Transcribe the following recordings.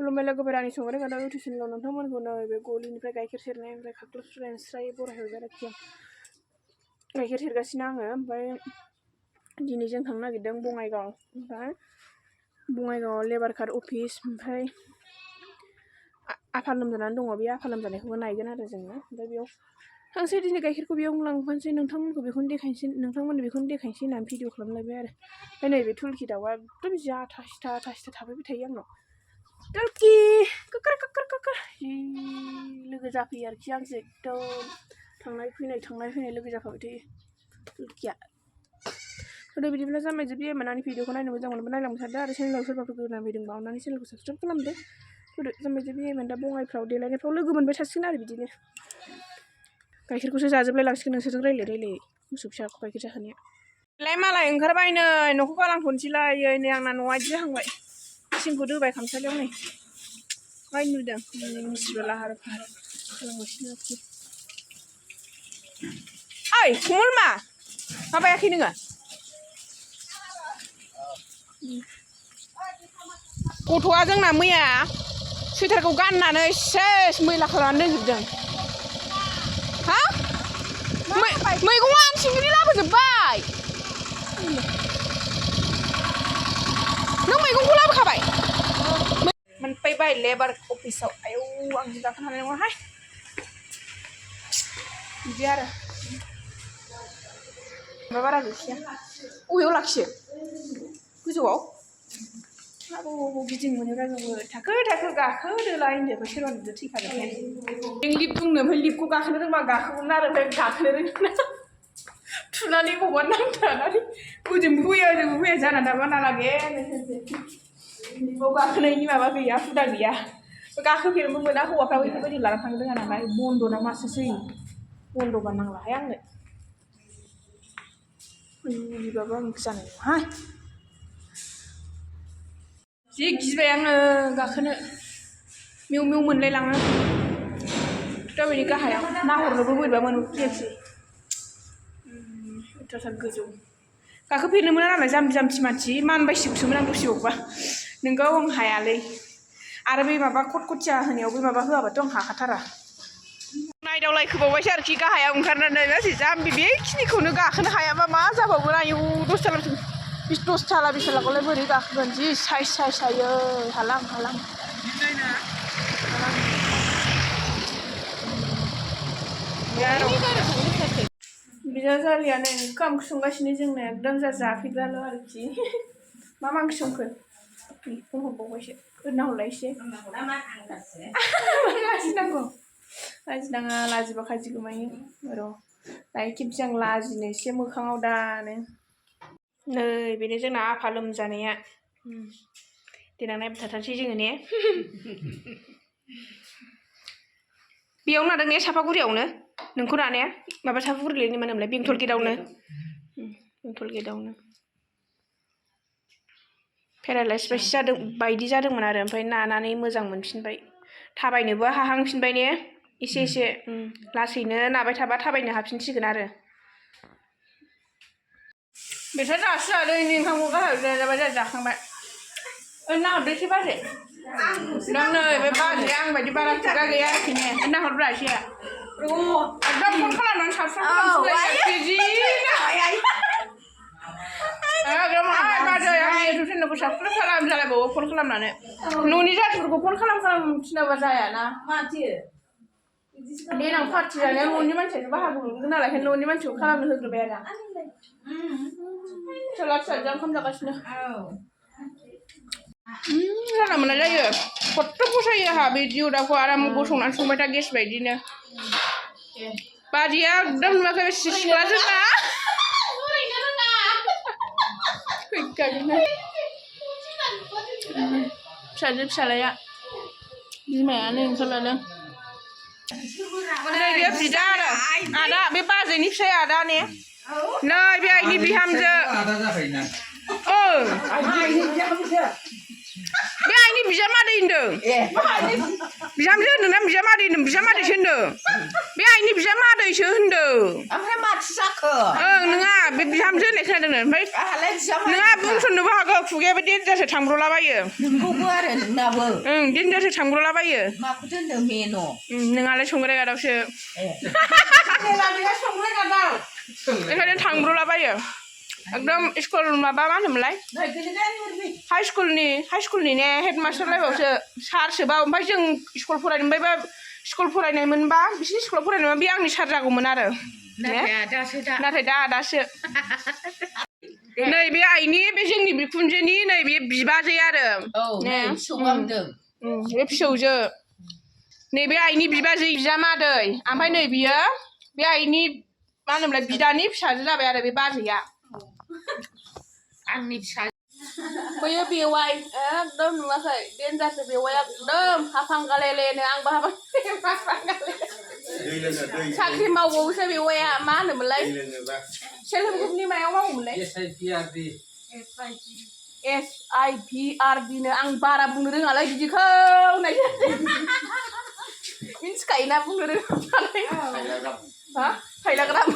खुलुमबाय लोगोफोर आंनि संग्रा गादाव इउटुब चेनेलाव नोंथांमोनखौ नै बे गलिनिफ्राय गाइखेर सेरनायनिफ्राय खाख्लाबस्राय बरायहरबाय आरोखि गाइखेर सेरगासिनो आङो ओमफ्राय दिनै जों थांनो नागिरदों बङाइगाव ओमफ्राय बङाइगावआव लेबार कार्ड अफिस ओमफ्राय आफा लोमजानानै दङ बे आफा लोमजानायखौबो नायगोन आरो जोङो ओमफ्राय बेयाव थांसै दिनै गाइखेरखौ बेयाव लांफानोसै नोंथांमोनखौ बेखौनो देखायनोसै होननानै भिडिअ खालामलायबाय आरो ओमफ्राय नैबे टुलकि दाउआ एकदम जा थासिथा थाफैबाय थायो आंनाव टुलकि काकार जि लोगो जाफैयो आरोखि आंजों एकदम थांनाय फैनाय लोगो जाफाबाय थायो टुलकिया गोदो बिदिब्ला जाम्बाय जोबबायमोन आंनि भिडिअखौ नायनो मोजां मोनोबा नायलांबाय थादो आरो चेनेलाव सोरबाफोर गोदान फैदोंबा अननानै चेनेलखौ साबसक्राइब खालामदो गोदो जाम्बाय जोबबायमोन दा बङाइफ्राव देलायनायफ्राव लोगो मोनबाय थासिगोन आरो बिदिनो गाइखेरखौसो जाजोबलाय लांसिगोन नोंसोरजों रायलाय मोसौ फिसाखौ गाइखेर जाहोनाया लाय मालाय ओंखारबाय नै न'खौ गालांथ'नोसैलाय नै आंना न'आ इदि जाहांबाय सिंखौ दोबाय खामसालियाव नै माइ नुदों मुस्रिबो लाहार फाहार खालामगासिनो आरोखि ओइ कमल माबायाखै नोङो गथ'आ जोंना मैया सुइटारखौ गाननानै सेस मैला खालामनानै दोनजोबदों हा मैगङा आं सिंगिनि लाबोजोब्बाय नों मैगंखौ लाबोखाबाय मोनफैबाय लेबार अफिसाव आयौ आं जि गाखोनो हानाय नङाहाय बिदि आरो मा बारा गैखाया अबेयाव लाखियो गोजौआव गिदिं मोनोब्रा जोंबो थाखो गाखोदोलाय होनदों सोरबा नुदो थैखागोन जों लिफ्ट बुंनो ओमफ्राय लिफ्टखौ गाखोनो रोंबा गाखोगौमोन आरो ओमफ्राय गाखोनो रोङा थुनानै बबावबा नांथानानै ओजोंबो फैया जाना दाबा नालागे लिफ्टआव गाखोनायनि माबा गैया हुदा गैया गाखोफेरनोबो मोना हौवाफ्राबो बेफोरबायदि लाना थांनो रोङा नालाय बन्द' ना मासोसै बन्द'बा नांलाहाय आंनो बिबाबो आं जानाय नङाहाय जि गिबाय आङो गाखोनो मेव मोनलायलाङो दा बेनि गाहायाव नाहरनोबो बोरैबा मोनफैयासै अयथासार गोजौ गाखोफेरनो मोना नालाय जाम्बि मानसि मानबायसिगौसोमोन आं दसेबावबा नोंगौ आं हायालै आरो बे माबा खटखटिया होनायाव बे माबा होआबाथ' आं हाखाथारा नायदावलायखोबावबायसो आरोखि गाहायाव ओंखारनानै मासि जाम्बि बेखिनिखौनो गाखोनो हायाबा मा जाबावगोन आयौ दसथाला बिसथालाखौलाय बोरै गाखोगोन जि साइज आयो हालां बिजावजालियानो ओंखाम ओंख्रि संगासिनो जोंना एकदम जाफैग्राल' आरोखि मा ओंख्रि संखो फन हरबावबायसो नाहरलाय एसे लाजिनाङा लाजिबा खाजि गोमायो र' दायो खेबसे आं लाजिनो एसे मोखाङाव दानो नै बेनो जोंना आफा लोमजानाया देनां नायबाय थाथारसै जोङो ने बेयाव नादों ने सापागुरियावनो नोंखौ नानाया माबा सापागुरिनि मा होनोमोनलाय बेंटल गेटआवनो पेरालाइस बायदि जादोंमोन आरो ओमफ्राय नानानै मोजां मोनफिनबाय थाबायनोबो हाहांफिनबाय ने एसे लासैनो नाबाय थाबा थाबायनो हाफिनसिगोन आरो बेसोर जासिजादों ओंखामखौ गाहायाव जाबाय जाखांबाय नाहरदो एसे बाजै नों नै बे बाजैया आं बायदि बारा खुगा गैया आरोखि ने नाहरब्रा एसे एकदम फन खालामनानै साबस्रां खालामफिनलायो जि बाजै आंनि इउटुब चेनेलखौ साबस्क्राइब खालाम जालायबावो फन खालामनानै न'नि जाथिफोरखौ फन खालाम थिनाबा जायाना देनां पार्टि जानायाव न'नि मानसियासो बाहागो मोनगोन नालाय न'नि मानसिखौ खालामनो होग्रोबाय आरो फिसाला फिसाजों ओंखाम जागासिनो जानला मोनला जायो खथ्थ' फसायो आंहा बे जिउदाखौ आराम गसंनानै संबाय था गेस बायदिनो बाजैया एकदम नुवाखै सिख्ला जोंना फिसालाया बिमायानो ओंखारलादों नै बे बिदा आरो आदा बे बाजैनि फिसाय आदा ने नै बे आइनि बिहामजो बे आइनि बिजामादै होनदों बिहामजो होनदों ना बिजामादै होनदों बिजामादैसो होनदों बे आइनि बिजामादैसो होनदों ओमफ्राय माथो जाखो नोङा बे बिहामजो होननाय खोनादों ओमफ्राय आहालाय बिजामादै नोङा बुंसननोबो हागौ खुगायाबो देन्जारसो थांब्रलाबायो नोंगौबो आरो नोंनाबो देन्जारसो थांब्रलाबायो माखौ दोनदों मेन' नोंहालाय संग्रायगादावसो ओंखायनो थांब्रलाबायो एकदम स्कुल माबा मा होनोमोनलाय हाइ स्कुलनि ने हेडमास्टार लायबावसो सारसोबा ओमफ्राय जों स्कुल फरायनो मोनबायबा स्कुल फरायनाय मोनबा बिसिनि स्कुलाव फरायनाय मोनबा बे आंनि सार जागौमोन आरो नाथाय दासो नैबे आइनि बे जोंनि बिखुनजोनि नैबे बिबाजै आरो बे फिसौजो नैबे आइनि बिबाजै बिजामादै ओमफ्राय नै बियो बे आइनि मा होनोमोनलाय बिदानि फिसाजो जाबाय आरो बे बाजैया आंनि फिसा बैयो बेवाइ एकदम नुवाखै देन्जारसो बेवाइया एकदम हाफांगालेलेनो आंबो हाफांगाले साख्रि मावबावोसो बेवाइया मा होनोमोनलाय सेल्फ हेल्प ग्रुपनि मायाव मावोमोनलाय SIVRD नो आं बारा बुंनो रोङालाय बिदिखौ मिन्थिखायोना बुंनो रोङालाय हा फायलाग्राम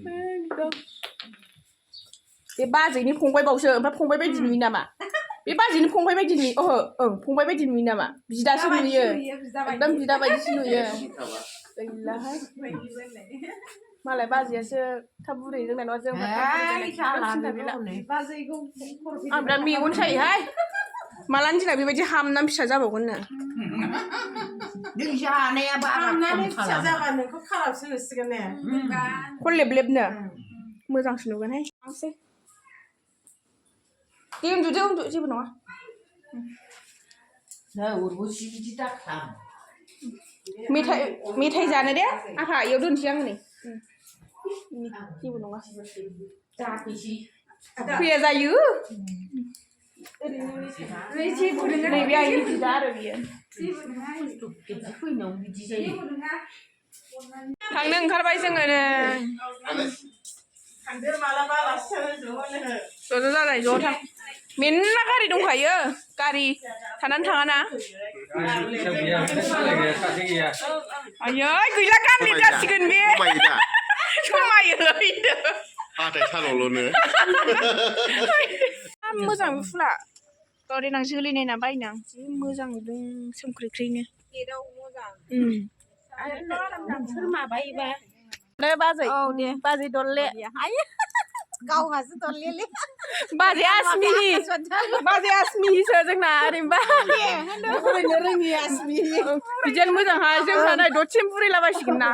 एकदम बे बाजैनि फंबाय बावसो ओमफ्राय फंबाय बायदि नुयो नामा बे बाजैनि फंबाय बायदि नुयो फंबाय बायदि नुयो नामा बिदासो नुयो एकदम बिदा बायदिसो नुयो गैलाहाय मालाय बाजैयासो थाब बुरै जोंना नङा जों आं बिराद मेगन सायोहाय मालानि दिनाव बेबायदि हामनानै फिसा जाबावगोननो नों जानाया बारा खम खालाम खलेबलेबनो मोजांसो नुगोनहाय दे उन्दुदो जेबो नङा उरबुसि बिदि दाखालाम मेथाइ जानो दे आफा इयाव दोनसै आं नै जेबो नङा फैया जायो नैबे आइनि बिदा आरो बियो थांनो ओंखारबाय जोङो ज' जानाय ज' थां मेरला गारि दंखायो गारि थानानै थाङाना आयै गैला गाननाय जासिगोन बे समायो हाथाय साल'नो मोजां बे फुला देनां जोलैनायना बायनां जि मोजां नुदों सोमख्रिख्रिनो सोर माबायोबा बाजै बाजै दलले गावहासो दललेले बाजै आसमिहिसो जोंना ओरैनोबा फरायनो रोङि आसमिहि बिदियानो मोजांहाय जोंहा नै दसेनो बुरैलाबायसिगोन ना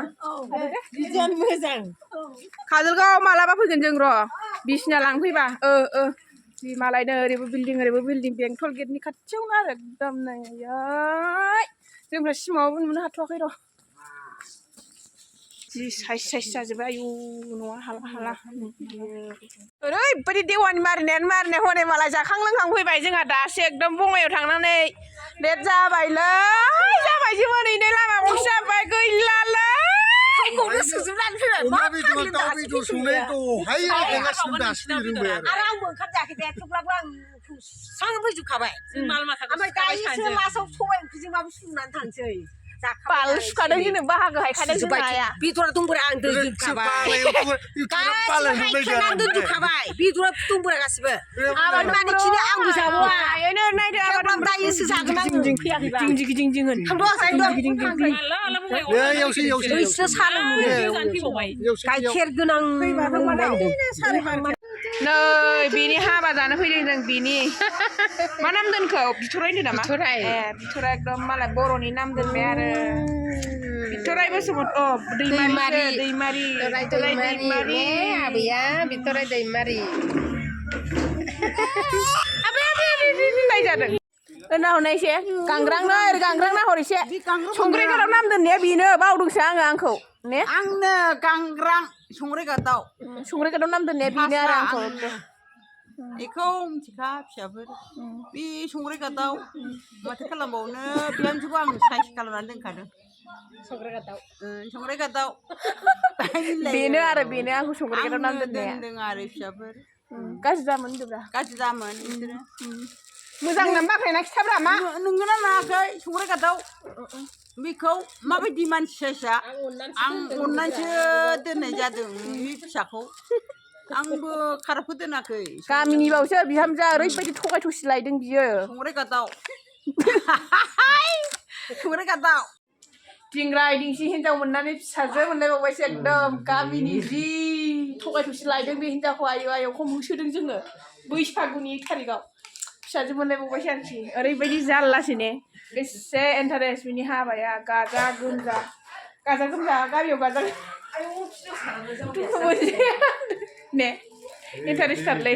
बिदियानो मोजां काजलगाव मालाबा फैगोन जों र' बिसिना लांफैबा जि मालायनो ओरैबो बिल्डिं बेंटल गेटनि खाथियावनो आरो एकदम नै जोंफ्रा सिमाङावबो नुनो हाथ'वाखै र' जि साइज जाजोब्बाय आयु न'आ हाला ओरैबायदि देवानि मारिनाय हनै मालाय जाखां लोंखां फैबाय जोंहा दासो एकदम बङाइयाव थांनानै लेट जाबायलै जाबायसो मोनहैनाय लामा गंसे जाबाय गैलालै थाइखौनो सुजोबनानै फैबाय मा दाउ बेदर संनाय दहाय गासिबो दासो रोंबाय आरो आंबो ओंखाम जायाखै दे थेवब्लाबो आं स्रां फैजोबखाबाय ओमफ्राय दायोसो लास्टआव सबाइ ओंख्रिजोंबाबो सुनानै थांसै बाल सुखादों जोंनो बाहागो हायखादों जोंना बेदरा दंबोरा आं दोनजोबखाबाय बेदरा दंबोरा गासिबो आबाद मानिखिनि आंबो जाबावा दायोसो जागोन आं फैयाखैबा थांदो साहा लोंनो गाइखेर गोनां नै बेनि हाबा जानो फैदों जों बिनि मा नाम दोनखो बिथराय होनदों नामा बिथराय एकदम मालाय बर'नि नाम दोनबाय आरो बिथराय दैमारि आबैया बिथराय दैमारि जादों नाहरनायसे गांग्रां नाहर एसे संग्रायगादाव नाम दोननाया बेनो बावदोंसो आंखौ ने आंनो गांग्रां संग्रायगादाव नाम दोननाया बेनो आरो आंखौ बेखौ मिथिखा फिसाफोर बे संग्रायगादाव माथो खालामबावनो बिहामजोखौ आं साइज खालामनानै दोनखादों संग्रायगादाव बेनो आंखौ संग्रायगादाव नाम दोननाया दोनदों आरो फिसाफोर गाज्रि जामोन होनदोंब्रा गाज्रि जामोन बिसोरो मोजां ना बाख्नायना खिथाब्रा मा नोंगोना नाङाखै संग्राय गादाव बेखौ माबायदि मानसि सायसा आं अननानैसो दोननाय जादों नोंनि फिसाखौ आंबो खाराबखौ दोनाखै गामिनि बावसो बिहामजोआ ओरैबायदि थगाय थसि लायदों बियो संग्राय गादाव संग्राय गादाव दिंग्राय दिंसि हिनजाव मोननानै फिसाजो मोनलायबावबायसो एकदम गामिनि जि थगाय थसि लायदों बे हिनजावखौ आयौ आयौखौ होसोदों जोङो बैसागुनि 1 थारिखआव फिसाजो मोनलायबावबायसो आरोखि ओरैबायदि जारलासो ने बेसे इन्टारेस्ट बिनि हाबाया गाजा गोमजा गामियाव गाजा ने इन्टारेस्ट थारलै